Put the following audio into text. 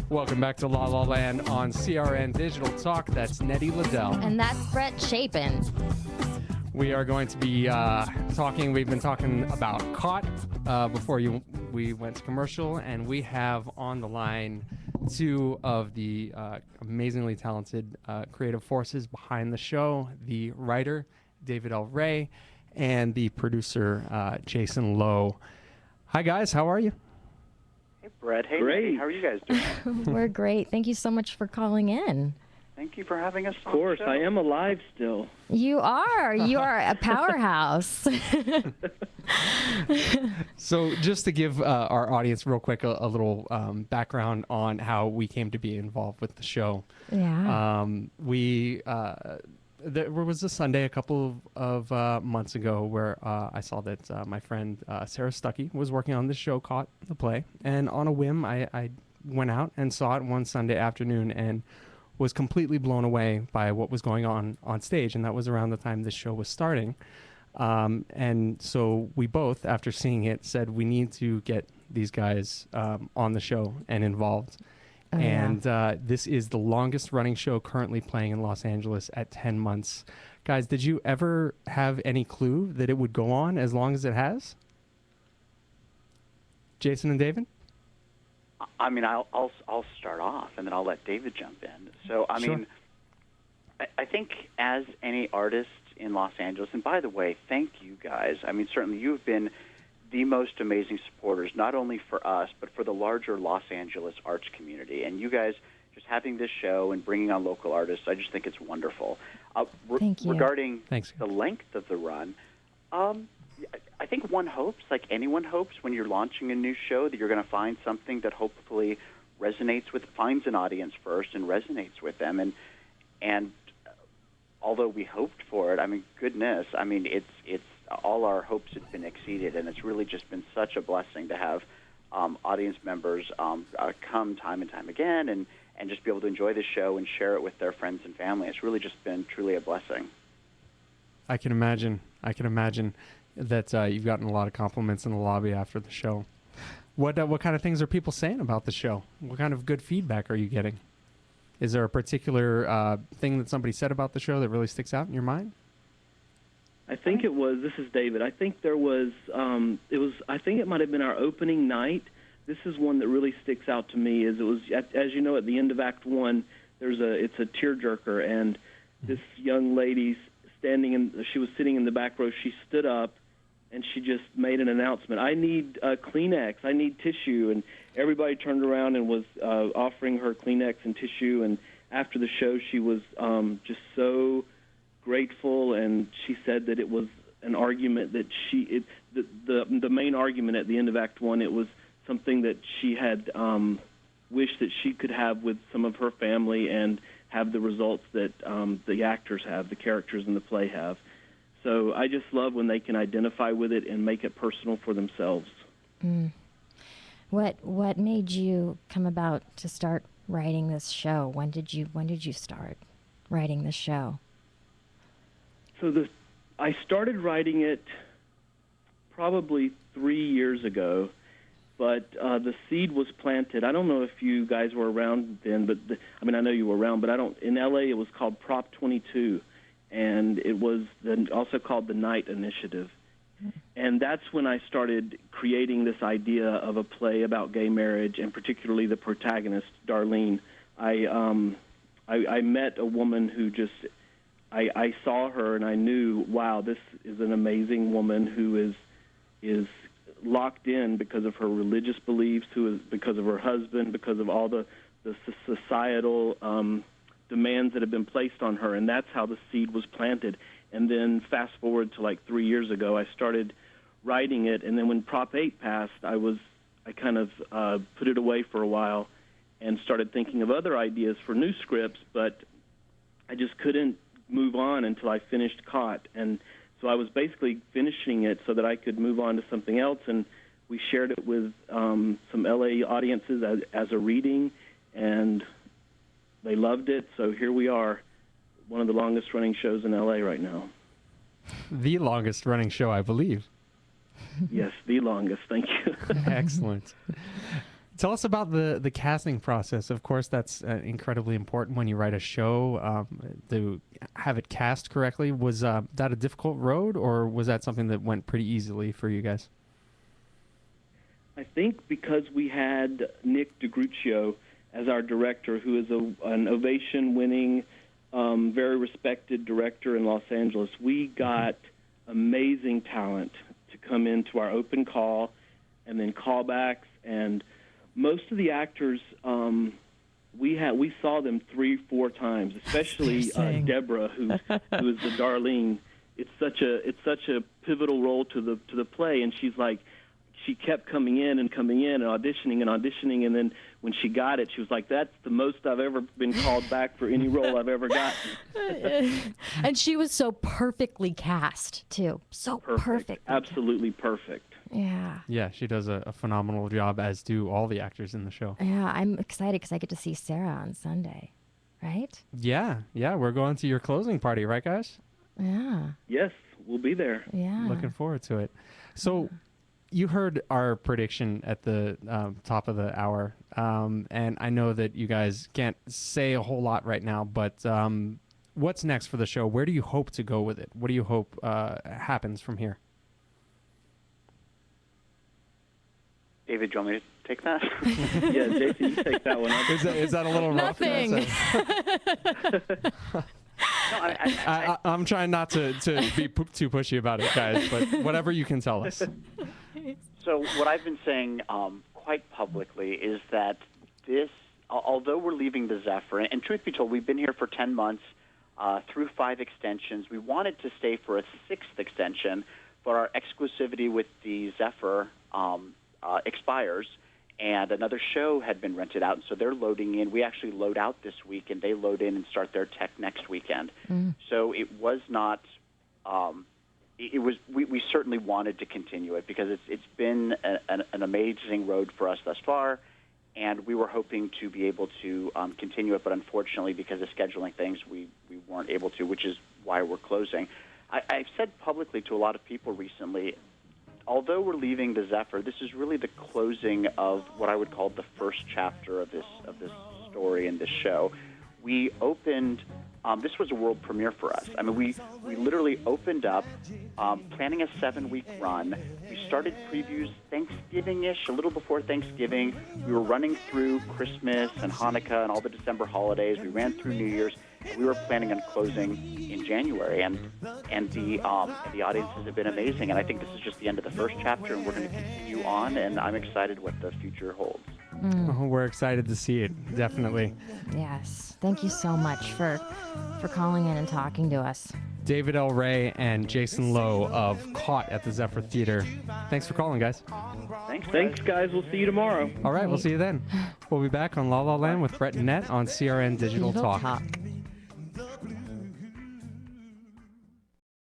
Welcome back to La La Land on CRN Digital Talk. That's Nettie Liddell. And that's Brett Chapin. We are going to be talking. We've been talking about Caught before we went to commercial, and we have on the line two of the amazingly talented creative forces behind the show: the writer David L. Ray and the producer Jason Loh. Hi guys, how are you? Hey Brett, hey great. Nettie. How are you guys doing? We're great. Thank you so much for calling in. Thank you for having us. Of course, I am alive still. You are. You are a powerhouse. So just to give our audience real quick a little background on how we came to be involved with the show. Yeah. There was a Sunday a couple of months ago where I saw that my friend Sarah Stuckey was working on this show, Caught, the play. And on a whim, I went out and saw it one Sunday afternoon and was completely blown away by what was going on stage. And that was around the time this show was starting. And so we both, after seeing it, said we need to get these guys on the show and involved. Oh, and this is the longest running show currently playing in Los Angeles at 10 months. Guys, did you ever have any clue that it would go on as long as it has? Jason and David? I mean, I'll start off, and then I'll let David jump in. So, I Sure. mean, I think as any artist in Los Angeles, and by the way, thank you guys. I mean, certainly you've been the most amazing supporters, not only for us, but for the larger Los Angeles arts community. And you guys just having this show and bringing on local artists, I just think it's wonderful. Thank you. Regarding Thanks. the length of the run, I think one hopes, like anyone hopes, when you're launching a new show, that you're going to find something that hopefully finds an audience first and resonates with them. And although we hoped for it, I mean, goodness, I mean, it's all our hopes have been exceeded, and it's really just been such a blessing to have audience members come time and time again and just be able to enjoy the show and share it with their friends and family. It's really just been truly a blessing. I can imagine that you've gotten a lot of compliments in the lobby after the show. What kind of things are people saying about the show? What kind of good feedback are you getting? Is there a particular thing that somebody said about the show that really sticks out in your mind? I think it was, this is David, I think there was, I think it might have been our opening night. This is one that really sticks out to me, is it was, as you know, at the end of Act 1, it's a tearjerker, and this young lady she was sitting in the back row, she stood up, and she just made an announcement, I need Kleenex, I need tissue, and everybody turned around and was offering her Kleenex and tissue, and after the show, she was just so grateful, and she said that it was an argument that the main argument at the end of Act 1, it was something that she had wished that she could have with some of her family and have the results that the actors have, the characters in the play have. So I just love when they can identify with it and make it personal for themselves. Mm. What made you come about to start writing this show? When did you start writing this show? So I started writing it probably 3 years ago, but the seed was planted. I don't know if you guys were around then, but I know you were around, but in LA it was called Prop 22, and it was also called the Night Initiative. And that's when I started creating this idea of a play about gay marriage, and particularly the protagonist, Darlene. I met a woman who just, I saw her and I knew, wow, this is an amazing woman who is locked in because of her religious beliefs, because of her husband, because of all the societal demands that have been placed on her, and that's how the seed was planted. And then fast forward to like 3 years ago, I started writing it, and then when Prop 8 passed, I kind of put it away for a while and started thinking of other ideas for new scripts, but I just couldn't move on until I finished Caught. And so I was basically finishing it so that I could move on to something else, and we shared it with some LA audiences as a reading, and they loved it, so here we are, one of the longest-running shows in LA right now. The longest-running show, I believe. Yes, the longest. Thank you. Excellent. Tell us about the casting process. Of course, that's incredibly important when you write a show, to have it cast correctly. Was that a difficult road, or was that something that went pretty easily for you guys? I think because we had Nick DeGruccio as our director, who is an ovation-winning, very respected director in Los Angeles, we got amazing talent to come into our open call and then callbacks. And most of the actors, we saw them 3-4 times, especially Deborah, who is the Darlene. It's such a pivotal role to the play, and she kept coming in and auditioning, and then when she got it, she was like, "That's the most I've ever been called back for any role I've ever gotten." And she was so perfectly cast too, so perfect, absolutely perfect. Yeah. Yeah, she does a phenomenal job, as do all the actors in the show. Yeah, I'm excited because I get to see Sarah on Sunday, right? Yeah, we're going to your closing party, right, guys? Yeah. Yes, we'll be there. Yeah. Looking forward to it. So, you heard our prediction at the top of the hour, and I know that you guys can't say a whole lot right now, but what's next for the show? Where do you hope to go with it? What do you hope happens from here? David, do you want me to take that? Yeah, Jason, you take that one. Is that a little rough? Nothing. No, I'm trying not to be too pushy about it, guys, but whatever you can tell us. So what I've been saying quite publicly is that this, although we're leaving the Zephyr, and truth be told, we've been here for 10 months through 5 extensions. We wanted to stay for a 6th extension, but our exclusivity with the Zephyr expires, and another show had been rented out, and so they're loading in. We actually load out this week, and they load in and start their tech next weekend. So it was not. It was. We certainly wanted to continue it because it's been an amazing road for us thus far, and we were hoping to be able to continue it, but unfortunately, because of scheduling things, we weren't able to, which is why we're closing. I've said publicly to a lot of people recently, although we're leaving the Zephyr, this is really the closing of what I would call the first chapter of this story and this show. We opened. This was a world premiere for us. I mean, we literally opened up, planning a 7-week run. We started previews Thanksgiving-ish, a little before Thanksgiving. We were running through Christmas and Hanukkah and all the December holidays. We ran through New Year's. We were planning on closing in January, and the audiences have been amazing. And I think this is just the end of the first chapter, and we're going to continue on. And I'm excited what the future holds. Oh, we're excited to see it, definitely. Yes. Thank you so much for calling in and talking to us. David L. Ray and Jason Loh of Caught at the Zephyr Theater. Thanks for calling, guys. Thanks, guys. We'll see you tomorrow. All right, we'll see you then. We'll be back on La La Land with Brett and Nett on CRN Digital Talk.